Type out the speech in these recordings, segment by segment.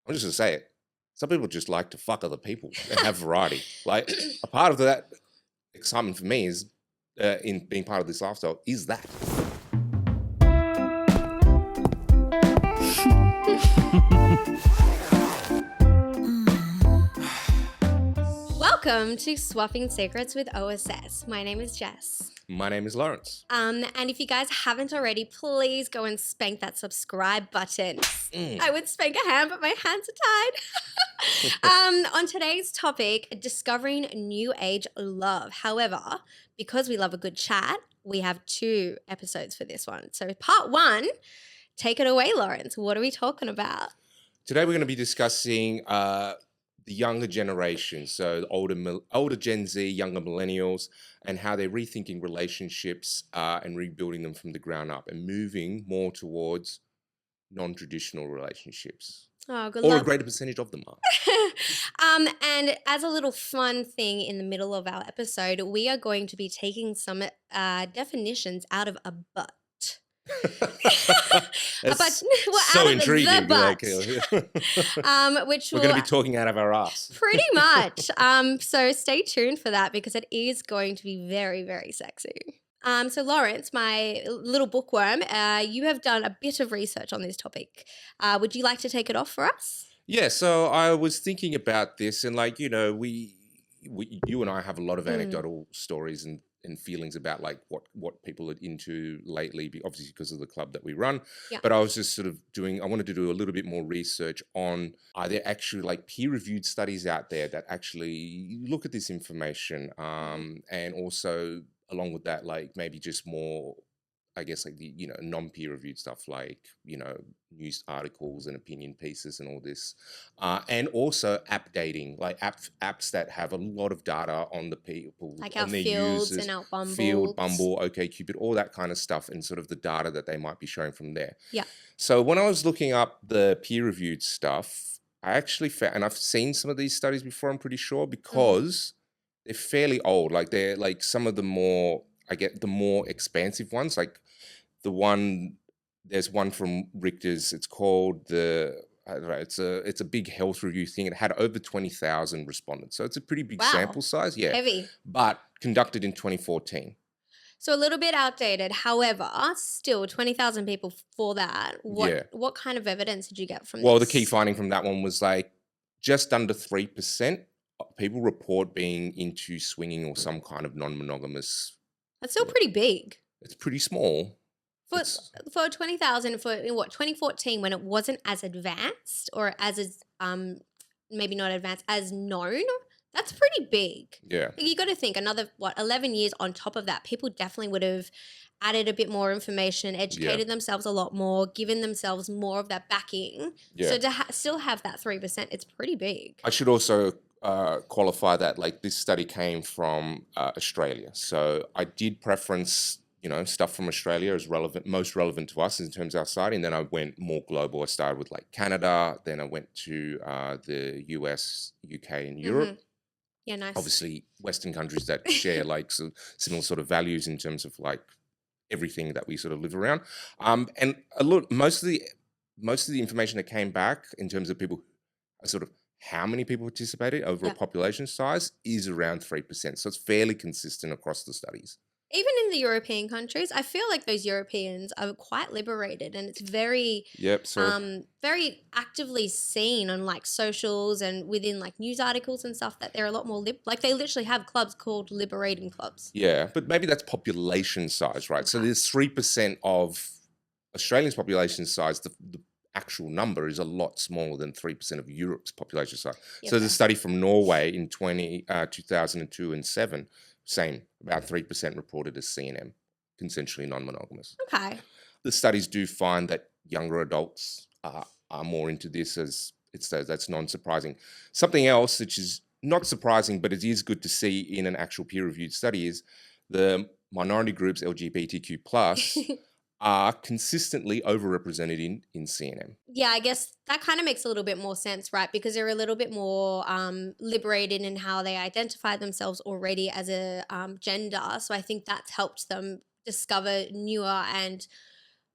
I'm just gonna say it. Some people just like to fuck other people and have variety. Like a part of that excitement for me is in being part of this lifestyle is that. Welcome to Swapping Secrets with OSS. My name is Jess. My name is Lawrence. And if you guys haven't already, please go and spank that subscribe button. I would spank a hand, but my hands are tied. On today's topic, discovering new age love. However, because we love a good chat, we have 2 episodes for this one. So part 1, take it away, Lawrence. What are we talking about? Today we're going to be discussing the younger generation, so the older Gen Z, younger millennials, and how they're rethinking relationships and rebuilding them from the ground up and moving more towards non-traditional relationships. Oh, good or luck. a greater percentage of them are. And as a little fun thing in the middle of our episode, we are going to be taking some definitions out of a butt. That's Well, so out of intriguing. the butt. Which we're going to be talking out of our ass. Pretty much. So stay tuned for that because it is going to be very, very sexy. So Lawrence, my little bookworm, you have done a bit of research on this topic. Would you like to take it off for us? Yeah, so I was thinking about this and you and I have a lot of anecdotal stories and feelings about like what people are into lately, obviously because of the club that we run. Yeah. But I was just sort of I wanted to do a little bit more research on, are there actually like peer-reviewed studies out there that actually look at this information, and also along with that, like maybe just more, I guess, like the non-peer reviewed stuff like news articles and opinion pieces and all this, and also app dating, like apps that have a lot of data on the people, Like on our their Fields users, and our Bumble. Field, Bumble, OkCupid, all that kind of stuff, and sort of the data that they might be showing from there. Yeah. So when I was looking up the peer reviewed stuff, I actually found, and I've seen some of these studies before, I'm pretty sure, because they're fairly old. Like they're like some of the more, the more expansive ones, like there's one from Richter's. It's called I don't know. It's a big health review thing. It had over 20,000 respondents, so it's a pretty big sample size. Yeah, heavy. But conducted in 2014. So a little bit outdated. However, still 20,000 people for that. What kind of evidence did you get from this? Well, the key finding from that one was like just under 3% people report being into swinging or some kind of non-monogamous. That's still pretty big. It's pretty small. For 20,000 for 2014, when it wasn't as advanced or as maybe not advanced as known, that's pretty big. Yeah. You got to think another 11 years on top of that, people definitely would have added a bit more information, educated themselves a lot more, given themselves more of that backing. Yeah. So to still have that 3%, it's pretty big. I should also qualify that like this study came from Australia, so I did preference stuff from Australia as most relevant to us in terms of our society, and then I went more global. I started with like Canada, then I went to the US, UK, and Europe. Yeah, nice. Obviously, Western countries that share like similar sort of values in terms of like everything that we sort of live around. And most of the information that came back in terms of people, sort of how many people participated over a population size, is around 3%. So it's fairly consistent across the studies. Even in the European countries, I feel like those Europeans are quite liberated, and it's very, very actively seen on like socials and within like news articles and stuff that they're a lot more like they literally have clubs called liberating clubs. Yeah, but maybe that's population size, right? Okay. So there's 3% of Australia's population size. The actual number is a lot smaller than 3% of Europe's population size. So there's a study from Norway in 2002 and 2007. Same, about 3% reported as C&M, consensually non-monogamous. Okay. The studies do find that younger adults are more into this, as that's non-surprising. Something else which is not surprising, but it is good to see in an actual peer-reviewed study, is the minority groups, LGBTQ+, are consistently overrepresented in C&M. Yeah, I guess that kind of makes a little bit more sense, right? Because they're a little bit more liberated in how they identify themselves already as a gender. So I think that's helped them discover newer and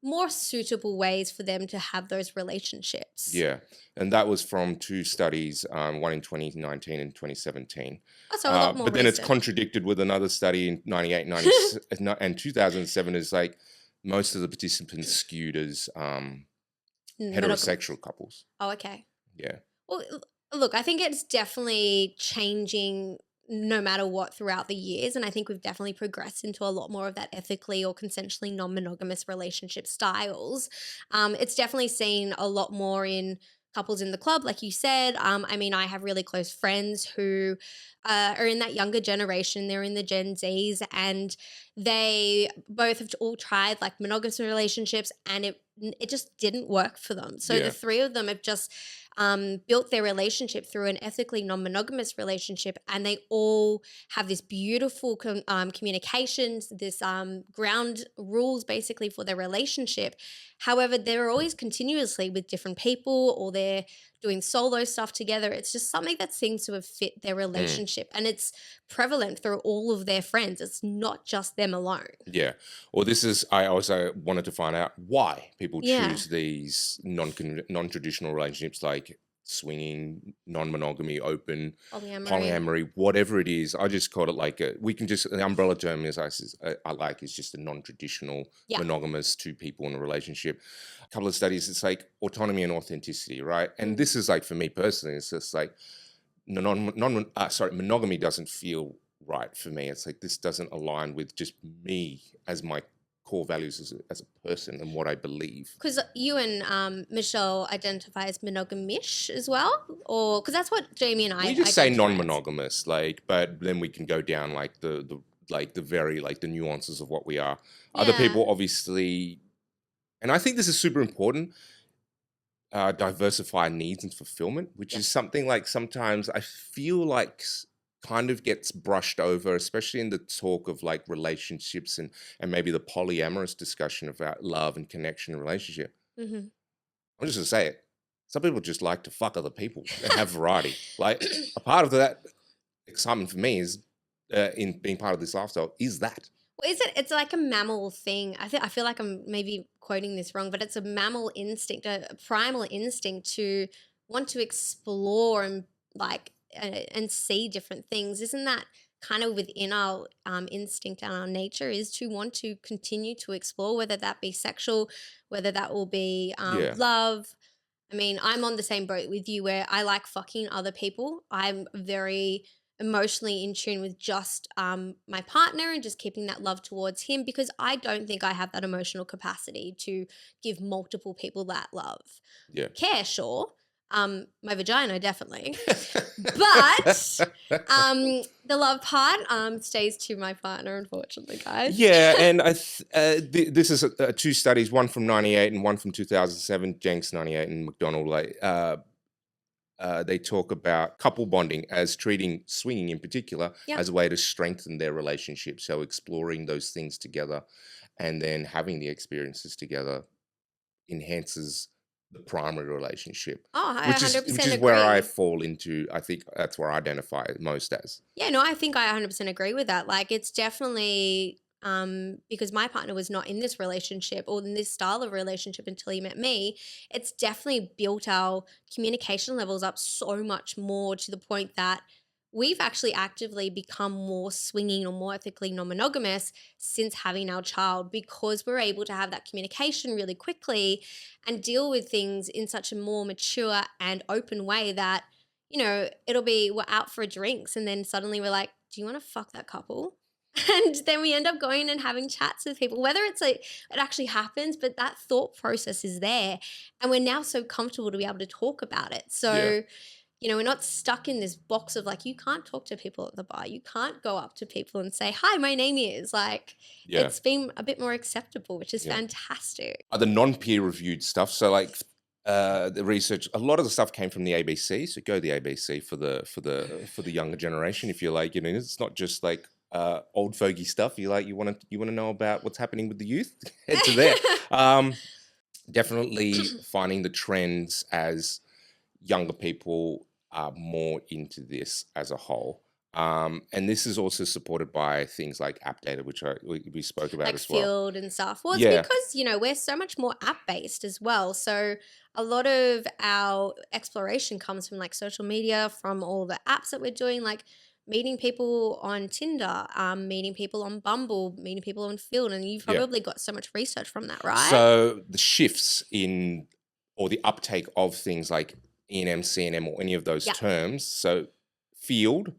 more suitable ways for them to have those relationships. Yeah, and that was from two studies, one in 2019 and 2017. Oh, so a lot more But then it's recent. contradicted with another study in 98, and 2007 is like most of the participants skewed as Monogamous. heterosexual couples. Oh, okay. Yeah. Well, look, I think it's definitely changing no matter what throughout the years. And I think we've definitely progressed into a lot more of that ethically or consensually non monogamous relationship styles. It's definitely seen a lot more in couples in the club, like you said. I mean, I have really close friends who are in that younger generation. They're in the Gen Zs, and they both have all tried like monogamous relationships, and it just didn't work for them. So the Yeah. three of them have just built their relationship through an ethically non-monogamous relationship, and they all have this beautiful communications, this ground rules basically for their relationship. However, they're always continuously with different people, or they're doing solo stuff together. It's just something that seems to have fit their Mm. relationship, and it's prevalent through all of their friends. It's not just them alone. Yeah. Well, I also wanted to find out why people Yeah. choose these non-traditional relationships like swinging, non-monogamy, open, Polyamory. polyamory, whatever it is. I just called it like the umbrella term I like is just a non-traditional Yeah. monogamous two people in a relationship. A couple of studies, it's like autonomy and authenticity, right? And Mm. this is like for me personally, it's just like monogamy doesn't feel right for me. It's like this doesn't align with just me as my core values as a person and what I believe. Because you and Michelle identify as monogamish as well, or because that's what Jamie and I We just say identify as. non-monogamous, like, but then we can go down like the nuances of what we are. Other Yeah. people obviously, and I think this is super important. Diversify needs and fulfillment, which Yep. is something like sometimes I feel like kind of gets brushed over, especially in the talk of like relationships and maybe the polyamorous discussion about love and connection and relationship. Hmm. I'm just gonna say it. Some people just like to fuck other people and have variety. Like a part of that excitement for me is in being part of this lifestyle is that. Well, is it? It's like a mammal thing. I feel like I'm maybe quoting this wrong, but it's a mammal instinct, a primal instinct to want to explore and like and see different things. Isn't that kind of within our instinct and our nature is to want to continue to explore, whether that be sexual, whether that will be Yeah. love. I mean, I'm on the same boat with you where I like fucking other people. I'm very emotionally in tune with just my partner and just keeping that love towards him, because I don't think I have that emotional capacity to give multiple people that love. Yeah. Care, sure. My vagina, definitely. But the love part stays to my partner, unfortunately, guys. Yeah, and this is two studies, one from '98 and one from 2007. Jenks '98 and McDonald. They talk about couple bonding as treating swinging in particular Yep. as a way to strengthen their relationship. So exploring those things together, and then having the experiences together enhances the primary relationship, Oh, I which is 100% where I agree. fall into. I think that's where I identify most as. Yeah, no, I think I 100% agree with that. Like, it's definitely because my partner was not in this relationship or in this style of relationship until he met me. It's definitely built our communication levels up so much more to the point that we've actually actively become more swinging or more ethically non monogamous since having our child, because we're able to have that communication really quickly and deal with things in such a more mature and open way that it'll be we're out for drinks and then suddenly we're like, do you want to fuck that couple? And then we end up going and having chats with people, whether it's like it actually happens, but that thought process is there. And we're now so comfortable to be able to talk about it. Yeah, So, we're not stuck in this box of like, you can't talk to people at the bar. You can't go up to people and say, hi, my name is. Like, yeah, it's been a bit more acceptable, which is yeah. fantastic. The non-peer reviewed stuff. So like the research, a lot of the stuff came from the ABC. So go to the ABC for the younger generation. If you're like, it's not just like old fogey stuff. You want to know about what's happening with the youth. Head to there. Definitely finding the trends as younger people are more into this as a whole. And this is also supported by things like app data, which we spoke about Like as well. field and stuff. Well, it's Yeah, because, we're so much more app based as well. So a lot of our exploration comes from like social media, from all the apps that we're doing, like meeting people on Tinder, meeting people on Bumble, meeting people on Field. And you've yeah. probably got so much research from that, right? So the shifts in or the uptake of things like E&M, CNM, or any of those Yeah. terms. So field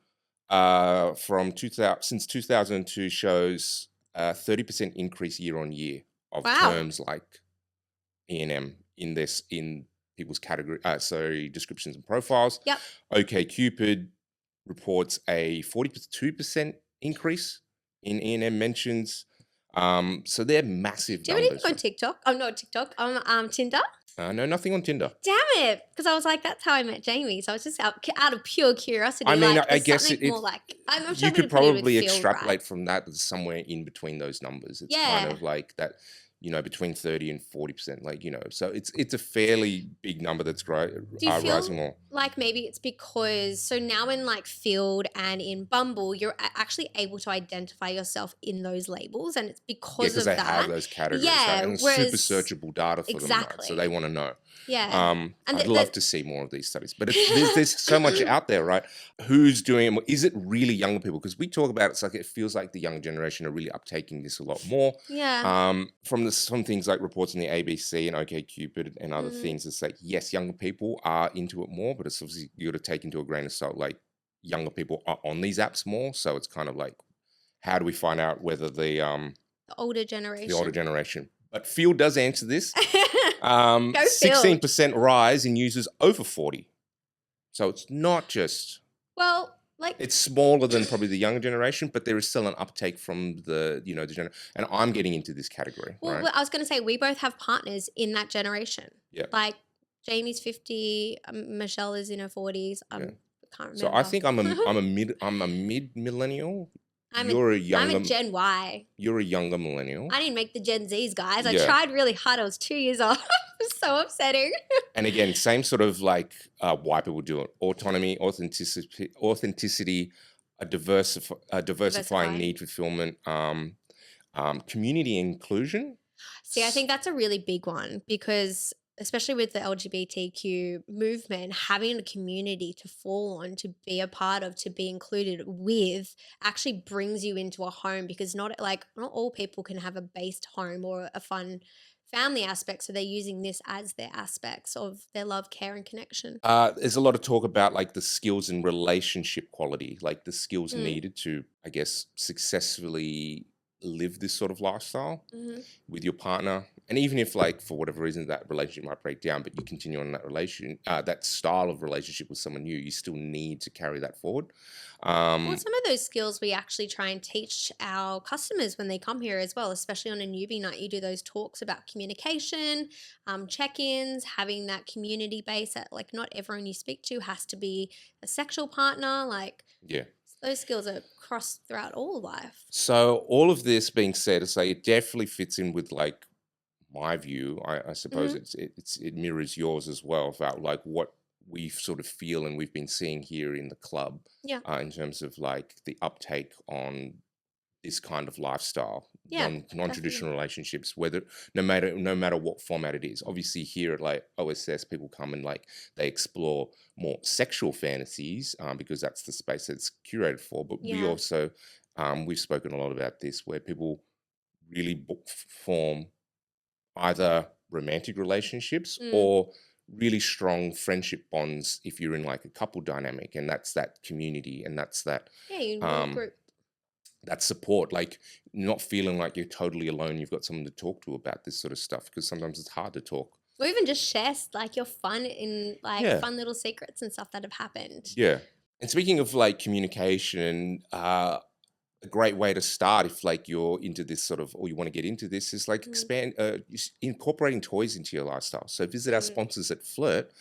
from 2000 since 2002 shows a 30% increase year on year of Wow. terms like E&M in people's category descriptions and profiles. Yep. OkCupid reports a 42% increase in E&M mentions. So they're massive Do you have anything numbers. on TikTok? Oh, not TikTok. Tinder. No, nothing on Tinder. Damn it! Because I was like, that's how I met Jamie. So I was just out of pure curiosity. I mean, Like, I is guess something more like I'm sure you I'm going could to put it with probably field, right? extrapolate from that somewhere in between those numbers. It's kind Yeah. of like that, between 30 and 40%, so it's a fairly big number that's Do you feel rising more. like maybe it's because so now in like Field and in Bumble, you're actually able to identify yourself in those labels, and it's Yeah, because because of they have that. those categories, right? Yeah. And it's super Whereas searchable data for them, right? So they exactly. want to know. Yeah. And I'd there's love to see more of these studies, but there's so much out there, right? Who's doing it? Is it really younger people? Because we talk about it's like it feels like the younger generation are really uptaking this a lot more. yeah. From some things like reports in the ABC and OkCupid and other Mm. things, it's like yes, younger people are into it more, but it's obviously you got to take into a grain of salt. Like younger people are on these apps more, so it's kind of like how do we find out whether The older the older generation. generation? But Field does answer this. Go Field. 16% rise in users over 40. So it's not just, Well, like it's smaller than probably the younger generation, but there is still an uptake from and I'm getting into this category, right? I was going to say we both have partners in that generation. Yeah. Like Jamie's 50, Michelle is in her 40s. I can't remember. So I think I'm a mid millennial. I'm You're a a younger Gen Y. You're a younger millennial. I didn't make the Gen Zs, guys. I Yeah. tried really hard. I was 2 years old. It was so upsetting. And again, same sort of like why people do it: autonomy, authenticity, a diversifying Diversify. need fulfillment, community inclusion. See, I think that's a really big one because especially with the LGBTQ movement, having a community to fall on, to be a part of, to be included with actually brings you into a home because not all people can have a based home or a fun family aspect. So they're using this as their aspects of their love, care, and connection. There's a lot of talk about like the skills and relationship quality, like the skills Mm. needed to, I guess, successfully live this sort of lifestyle hmm with your partner. And even if like for whatever reason that relationship might break down, but you continue on that style of relationship with someone new, you still need to carry that forward. Well, some of those skills we actually try and teach our customers when they come here as well, especially on a newbie night. You do those talks about communication, check-ins, having that community base that like not everyone you speak to has to be a sexual partner. Like Yeah. those skills are crossed throughout all life. So all of this being said, it's like it definitely fits in with like my view. I suppose it mirrors yours as well about like what we sort of feel and we've been seeing here in the club Yeah. in terms of like the uptake on this kind of lifestyle, Yeah, non-traditional relationships, whether no matter what format it is. Obviously here at like OSS, people come and like they explore more sexual fantasies because that's the space that's curated for. But we Yeah. also we've spoken a lot about this where people really form either romantic relationships or really strong friendship bonds if you're in like a couple dynamic, and that's that community and that's that Yeah, you know, um group. that support, like not feeling like you're totally alone. You've got someone to talk to about this sort of stuff because sometimes it's hard to talk. Or even just share like your fun in like Yeah. fun little secrets and stuff that have happened. Yeah. And speaking of like communication, a great way to start if like you're into this sort of or you want to get into this is like incorporating toys into your lifestyle. So visit our sponsors at Flirt.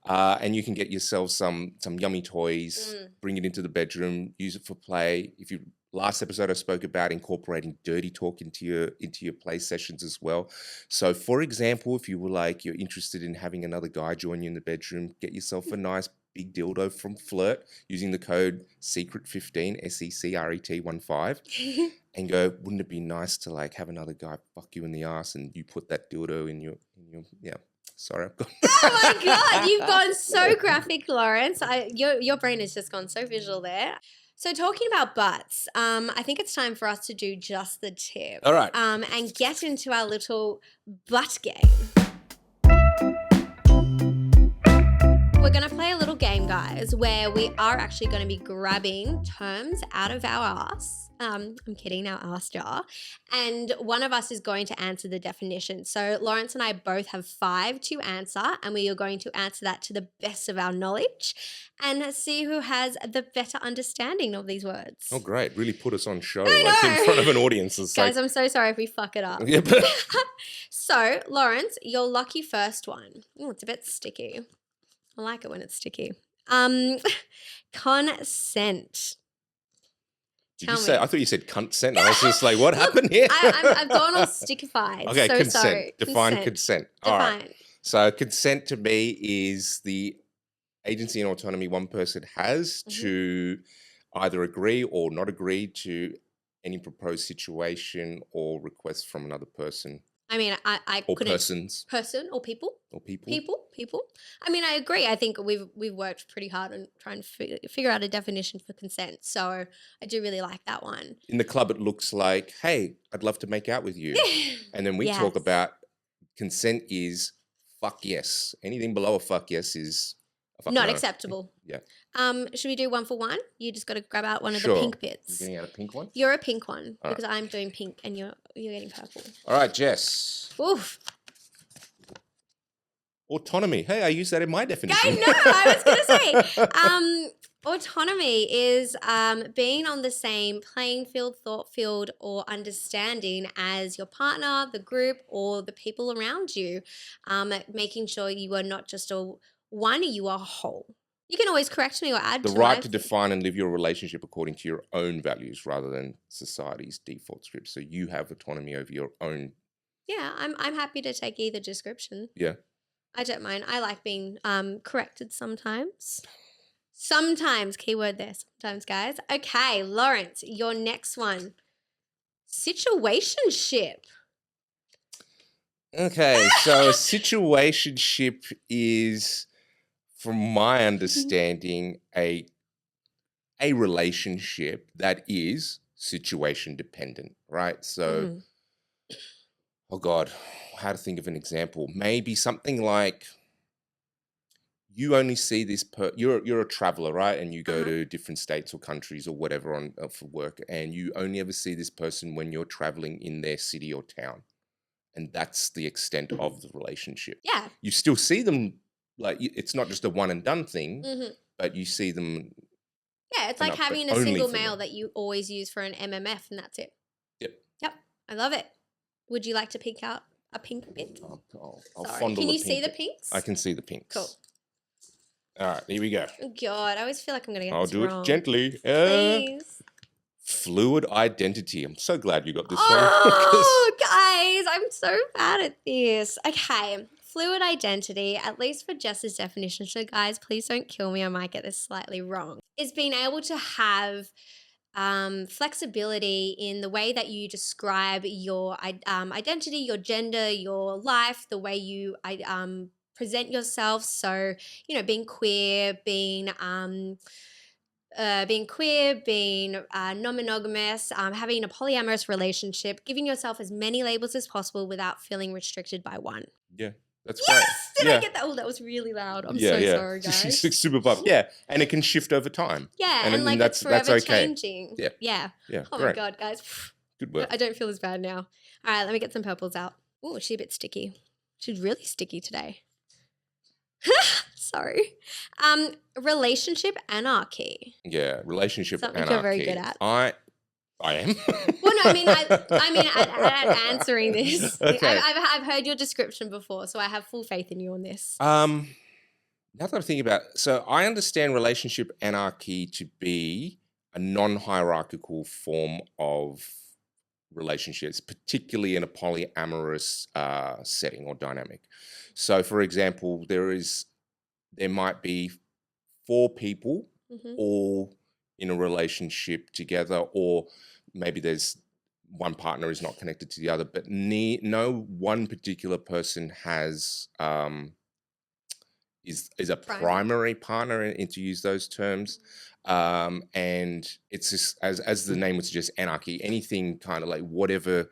And you can get yourself some yummy toys, bring it into the bedroom, use it for play. If you last episode I spoke about incorporating dirty talk into your play sessions as well. So for example, if you were like you're interested in having another guy join you in the bedroom, get yourself a nice big dildo from Flirt using the code SECRET15, SECRET15, and go, wouldn't it be nice to like have another guy fuck you in the ass and you put that dildo in your yeah. Sorry, I've got. Oh my God, you've gone so graphic, Lawrence. Your brain has just gone so visual there. So talking about butts, I think it's time for us to do just the tip. All right. And get into our little butt game. We're going to play a little game, guys, where we are actually going to be grabbing terms out of our ass. I'm kidding, our ass jar. And one of us is going to answer the definition. So Lawrence and I both have 5 to answer, and we are going to answer that to the best of our knowledge and see who has the better understanding of these words. Oh, great. Really put us on show, like in front of an audience. It's Guys, like... I'm so sorry if we fuck it up. Yeah, but... So, Lawrence, your lucky first one. Oh, it's a bit sticky. I like it when it's sticky. Consent. Did you say? I thought you said consent. I was just like, what happened here? I've gone all stickified. Okay, so consent. sorry. Define consent. All right. So consent to me is the agency and autonomy one person has to either agree or not agree to any proposed situation or request from another person. I mean, I or couldn't. Persons. Person or people. Or people. People. I mean, I agree. I think we've worked pretty hard on trying to figure out a definition for consent. So I do really like that one. In the club, it looks like, hey, I'd love to make out with you. And then we talk about consent is fuck yes. Anything below a fuck yes is a fuck not no. acceptable. Yeah. Should we do 1 for 1? You just got to grab out one of Sure. the pink bits. You're getting out a pink one? You're a pink one All because I'm doing pink and you're getting purple. All right, Jess. Oof. Autonomy. Hey, I use that in my definition. I know. I was going to say. Autonomy is being on the same playing field, thought field, or understanding as your partner, the group, or the people around you. Making sure you are not just a one, you are a whole. You can always correct me or add The to right to define and live your relationship according to your own values rather than society's default script. So you have autonomy over your own. Yeah, I'm happy to take either description. Yeah. I don't mind. I like being corrected sometimes. Sometimes, keyword there, sometimes, guys. Okay, Lawrence, your next one. Situationship. Okay, so a situationship is, from my understanding, a relationship that is situation dependent, right? So, oh God, how to think of an example? Maybe something like you only see this you're a traveler, right? And you go to different states or countries or whatever on for work, and you only ever see this person when you're traveling in their city or town, and that's the extent of the relationship. Yeah, you still see them. Like, it's not just a one and done thing, but you see them. Yeah, it's like having a single male that you always use for an MMF, and that's it. Yep. I love it. Would you like to pick out a pink bit? I'll Sorry. fondle Can you the see the pink. pinks? I can see the pinks. Cool. All right, here we go. Oh God, I always feel like I'm going to get I'll this do wrong. it gently. Please. Fluid identity. I'm so glad you got this one. Oh, guys, I'm so bad at this. Okay, fluid identity, at least for Jess's definition, so guys, please don't kill me, I might get this slightly wrong, is being able to have flexibility in the way that you describe your identity, your gender, your life, the way you present yourself. So, being queer, being non-monogamous, having a polyamorous relationship, giving yourself as many labels as possible without feeling restricted by one. Yeah, that's yes! great. Did I get that? Oh, that was really loud. I'm so sorry, guys. Super pop. Yeah, and it can shift over time. Yeah, and like that's forever okay. changing. Yeah. Oh great. my God, guys. Good work. I don't feel as bad now. All right, let me get some purples out. Oh, she's a bit sticky. She's really sticky today. Sorry. Relationship anarchy. Yeah, relationship Something anarchy. you're very good at. I am. Well, no, I mean at answering this. Okay. I've heard your description before, so I have full faith in you on this. Now that I'm thinking about it, so I understand relationship anarchy to be a non-hierarchical form of relationships, particularly in a polyamorous setting or dynamic. So, for example, there might be 4 people Mm-hmm. all in a relationship together, or maybe there's one partner is not connected to the other, but no one particular person has is a primary partner, and to use those terms. And it's just as the name would suggest, anarchy. Anything kind of like whatever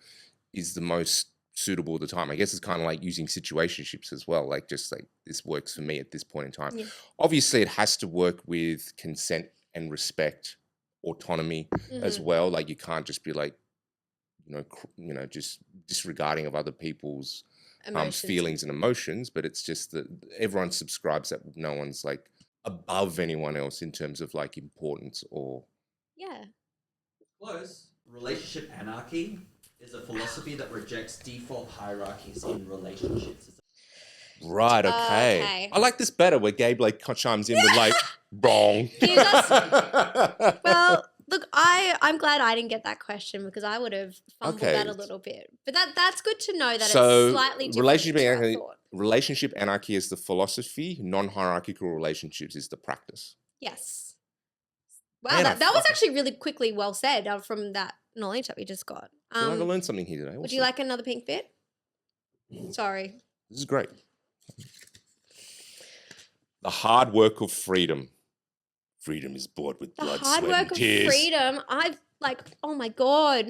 is the most suitable at the time. I guess it's kind of like using situationships as well. Like just like this works for me at this point in time. Yeah. Obviously, it has to work with consent and respect, autonomy as well. Like you can't just be like, just disregarding of other people's feelings and emotions, but it's just that everyone subscribes that no one's like above anyone else in terms of like importance or Yeah. Close. Relationship anarchy is a philosophy that rejects default hierarchies in relationships. right. Okay. Okay. I like this better where Gabe like chimes in with like wrong. Gives us- Well, look, I'm glad I didn't get that question because I would have fumbled that a little bit. But that's good to know that So, it's slightly different. relationship to what I anarchy, thought. relationship anarchy is the philosophy. Non-hierarchical relationships is the practice. Yes. Wow, Man, that was actually really quickly well said from that knowledge that we just got. I feel like I learned something here today. Would you like another pink bit? Sorry. This is great. The hard work of freedom. Freedom is bought with The blood, hard sweat, work and of tears. freedom. I've like, oh my God.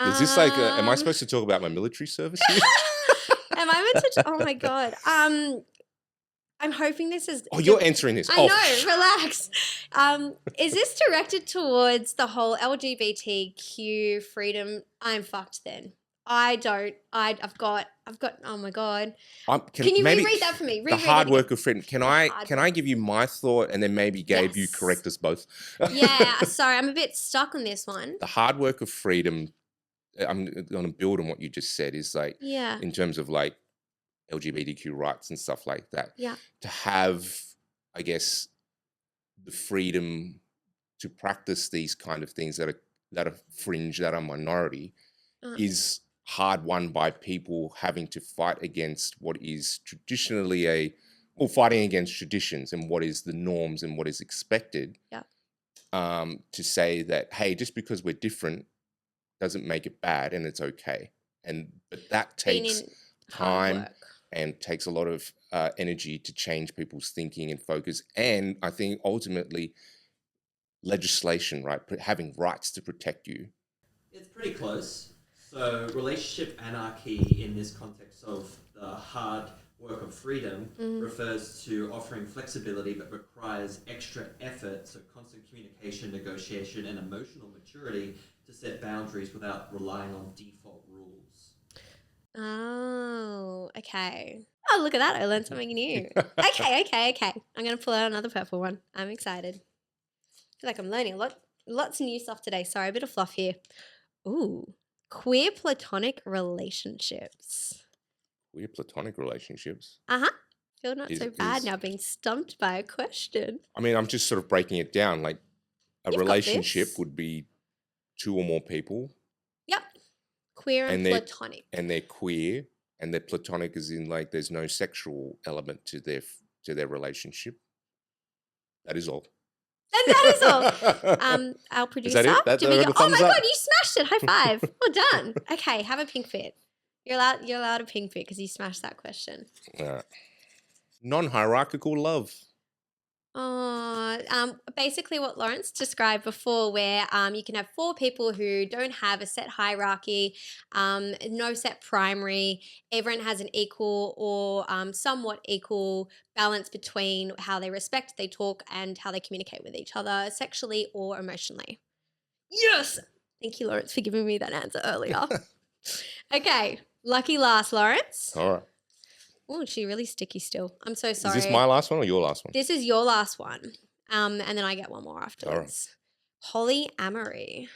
Is this like, am I supposed to talk about my military service here? Am I meant to? Oh my God. I'm hoping this is. Oh, you're answering this. I know. Relax. Is this directed towards the whole LGBTQ freedom? I'm fucked then. I've got. Oh my God. Can you maybe reread that for me? the Reread hard it work of freedom. Can I hard give you my thought and then maybe Gabe, you Yes. correct us both? again. Yeah. Sorry, I'm a bit stuck on this one. The hard work of freedom. I'm going to build on what you just said. Is like Yeah. in terms of like LGBTQ rights and stuff like that. Yeah. To have, I guess, the freedom to practice these kind of things that are fringe, that are minority, is hard won by people having to fight against what is traditionally fighting against traditions and what is the norms and what is expected. Yeah. To say that, hey, just because we're different doesn't make it bad and it's okay. But that takes time and takes a lot of energy to change people's thinking and focus. And I think ultimately legislation, right? Having rights to protect you. It's pretty close. So relationship anarchy in this context of the hard work of freedom refers to offering flexibility but requires extra effort, so constant communication, negotiation, and emotional maturity to set boundaries without relying on default rules. Oh, okay. Oh, look at that. I learned something new. Okay. I'm going to pull out another purple one. I'm excited. I feel like I'm learning lots of new stuff today. Sorry, a bit of fluff here. Ooh, queer platonic relationships. Queer platonic relationships. Feel not so bad now being stumped by a question. I mean, I'm just sort of breaking it down. Like a You've got relationship this. would be 2 or more people. Yep. Queer and platonic. And they're queer, and they're platonic as in like there's no sexual element to their relationship. That is all. That is all. Our producer. Is that it? Oh my God, you smashed it. High five. Well done. Okay, have a pink fit. You're allowed a pink fit because you smashed that question. Non-hierarchical love. Basically what Lawrence described before, where you can have 4 people who don't have a set hierarchy, no set primary. Everyone has an equal or somewhat equal balance between how they respect, they talk, and how they communicate with each other sexually or emotionally. Yes! Thank you, Lawrence, for giving me that answer earlier. Okay, lucky last, Lawrence. All right. Oh, she's really sticky still. I'm so sorry. Is this my last one or your last one? This is your last one. And then I get one more afterwards. Polyamory.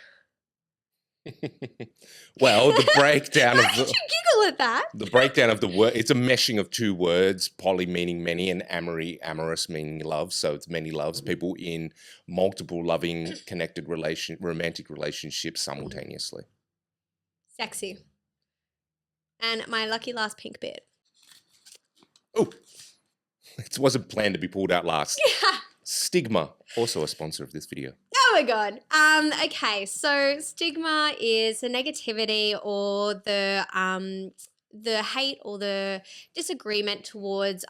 Well, the breakdown Why did you giggle at that? The breakdown of the word, it's a meshing of 2 words, poly meaning many and amory, amorous meaning love. So it's many loves, people in multiple loving, connected romantic relationships simultaneously. Sexy. And my lucky last pink bit. Oh, it wasn't planned to be pulled out last. Stigma, also a sponsor of this video. Oh my God. Okay, so stigma is the negativity or the hate or the disagreement towards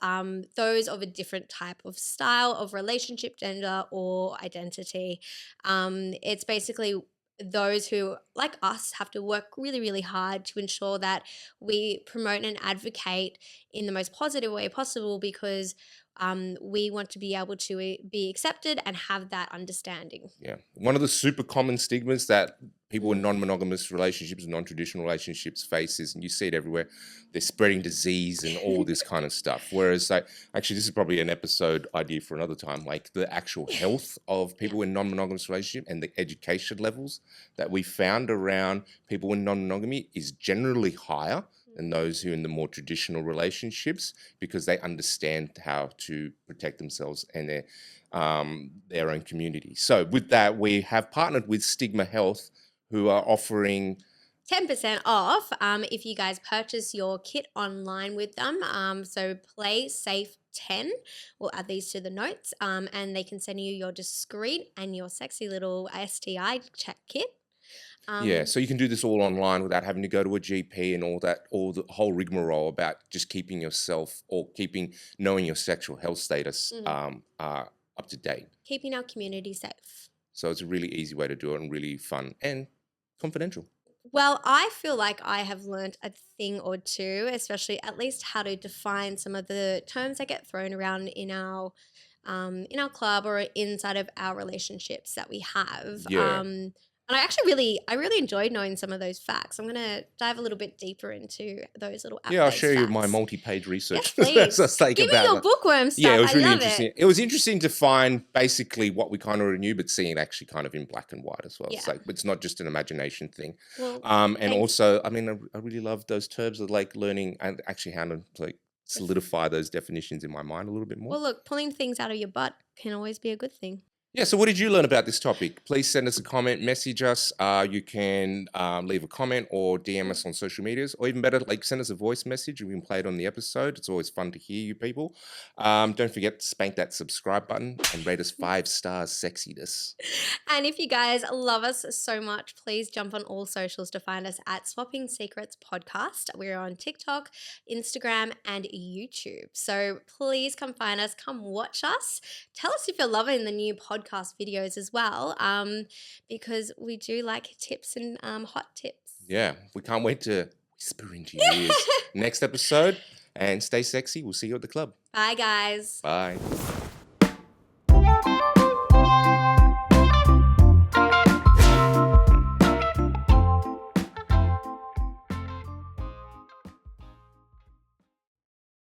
those of a different type of style of relationship, gender, or identity. It's basically those who, like us, have to work really, really hard to ensure that we promote and advocate in the most positive way possible because we want to be able to be accepted and have that understanding. Yeah. One of the super common stigmas that people in non-monogamous relationships and non-traditional relationships face is, and you see it everywhere, they're spreading disease and all this kind of stuff. Whereas actually this is probably an episode idea for another time, like the actual health of people in non-monogamous relationship and the education levels that we found around people in non-monogamy is generally higher than those who are in the more traditional relationships because they understand how to protect themselves and their own community. So with that, we have partnered with Stigma Health, who are offering 10% off if you guys purchase your kit online with them. So Play Safe 10. We'll add these to the notes and they can send you your discreet and your sexy little STI check kit. Yeah, so you can do this all online without having to go to a GP and all the whole rigmarole about just keeping yourself or knowing your sexual health status up to date. Keeping our community safe. So it's a really easy way to do it and really fun and confidential. Well, I feel like I have learned a thing or two, especially at least how to define some of the terms that get thrown around in our club or inside of our relationships that we have. Yeah. And I really enjoyed knowing some of those facts. I'm going to dive a little bit deeper into those little Yeah, I'll facts. show you my multi-page research. Yes, please. So Give me your bookworm stuff. Yeah, it was really I love interesting. it. It was interesting to find basically what we kind of already knew, but seeing it actually kind of in black and white as well. Yeah. So it's not just an imagination thing. Well, And also, I mean, I really love those terms of like learning and actually how to like solidify those definitions in my mind a little bit more. well, look, pulling things out of your butt can always be a good thing. Yeah, so what did you learn about this topic? Please send us a comment, message us. You can leave a comment or DM us on social medias, or even better, like send us a voice message and we can play it on the episode. It's always fun to hear you people. Don't forget to spank that subscribe button and rate us 5 stars sexiness. And if you guys love us so much, please jump on all socials to find us at Swapping Secrets Podcast. We're on TikTok, Instagram, and YouTube. So please come find us, come watch us. Tell us if you're loving the new podcast videos as well, because we do like tips and hot tips. Yeah, we can't wait to whisper into your ears next episode. And stay sexy. We'll see you at the club. Bye, guys. Bye.